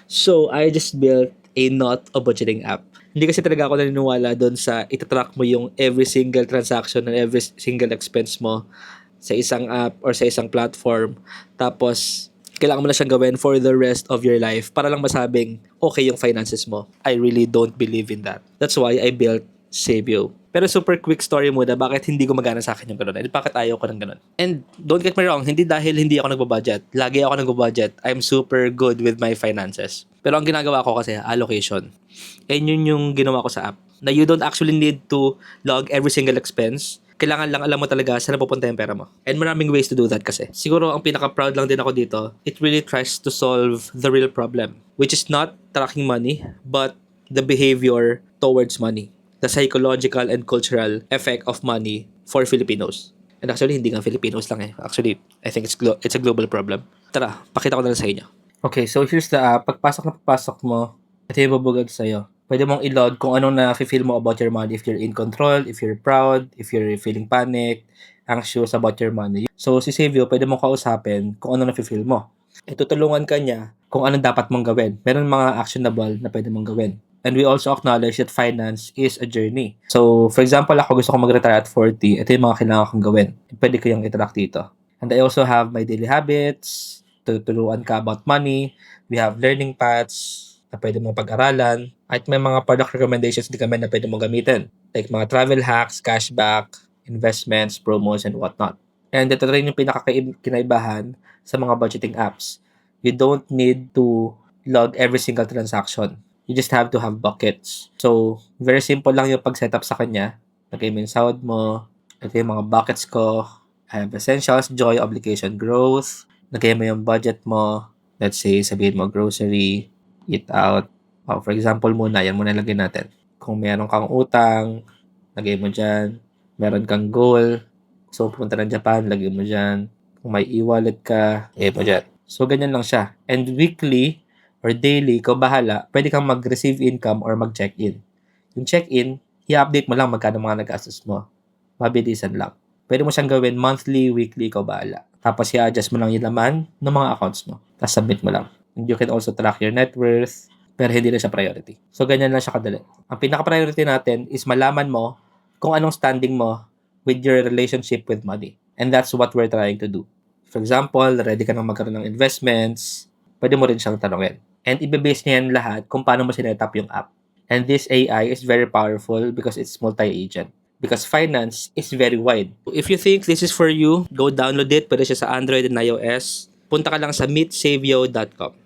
So, I just built a not a budgeting app. Hindi kasi talaga ako naniniwala doon sa itatrack mo yung every single transaction and every single expense mo sa isang app or sa isang platform. Tapos, kailangan mo na siyang gawin for the rest of your life para lang masabing okay yung finances mo. I really don't believe in that. That's why I built Savio. Pero super quick story muna, bakit hindi gumagana sa akin yung ganun? And bakit ayaw ko ng ganun? And don't get me wrong, hindi dahil hindi ako nagbabudget. Lagi ako nagbabudget. I'm super good with my finances. Pero ang ginagawa ko kasi, allocation. And yun yung ginawa ko sa app. Na you don't actually need to log every single expense. Kailangan lang alam mo talaga saan napupunta yung pera mo. And maraming ways to do that kasi. Siguro ang pinaka-proud lang din ako dito, it really tries to solve the real problem. Which is not tracking money, but the behavior towards money. The psychological and cultural effect of money for Filipinos. And actually, hindi nga Filipinos lang eh. Actually, I think it's a global problem. Tara, pakita ko na lang sa inyo. Okay, so here's the app. Pagpasok mo, ito yung bubugad sa'yo. Pwede mong i-log kung anong na-feel mo about your money. If you're in control, if you're proud, if you're feeling panic, anxious about your money. So, si Savio, pwede mong kausapin kung ano na-feel mo. Itutulungan ka niya kung anong dapat mong gawin. Meron mga actionable na pwede mong gawin. And we also acknowledge that finance is a journey. So, for example, ako gusto ko mag-retire at 40. Ito yung mga kailangan kong gawin. Pwede ko yung i-track dito. And I also have my daily habits. Tuturuan ka about money. We have learning paths na pwede mong pag-aralan. At may mga product recommendations din kami na pwede mong gamitin. Like mga travel hacks, cashback, investments, promos, and whatnot. And ito rin yung pinaka-kinaibahan sa mga budgeting apps. You don't need to log every single transaction. You just have to have buckets. So, very simple lang yung pag-setup sa kanya. Lagay mo yung sahod mo. Ito yung mga buckets ko. I have essentials, joy, obligation, growth. Lagay mo yung budget mo. Let's say, sabihin mo grocery, eat out. For example muna, yan muna lagay natin. Kung meron kang utang, lagay mo dyan. Meron kang goal. So, pupunta ng Japan, lagay mo dyan. Kung may e-wallet ka, lagay mo dyan. So, ganyan lang siya. And weekly, or daily, ikaw bahala, pwede kang mag-receive income or mag-check-in. Yung check-in, i-update mo lang magkano mga nag-gastos mo. Mabilisan lang. Pwede mo siyang gawin monthly, weekly, ikaw bahala. Tapos i-adjust mo lang yung laman ng mga accounts mo. Tapos submit mo lang. And you can also track your net worth, pero hindi na siya priority. So, ganyan lang siya kadali. Ang pinaka-priority natin is malaman mo kung anong standing mo with your relationship with money. And that's what we're trying to do. For example, ready ka nang magkaroon ng investments, pwede mo rin siyang tanongin. And ibe-base niya yan lahat kung paano mo sinetap yung app. And this AI is very powerful because it's multi-agent. Because finance is very wide. If you think this is for you, go download it. Pwede siya sa Android and iOS. Punta ka lang sa meetsavio.com.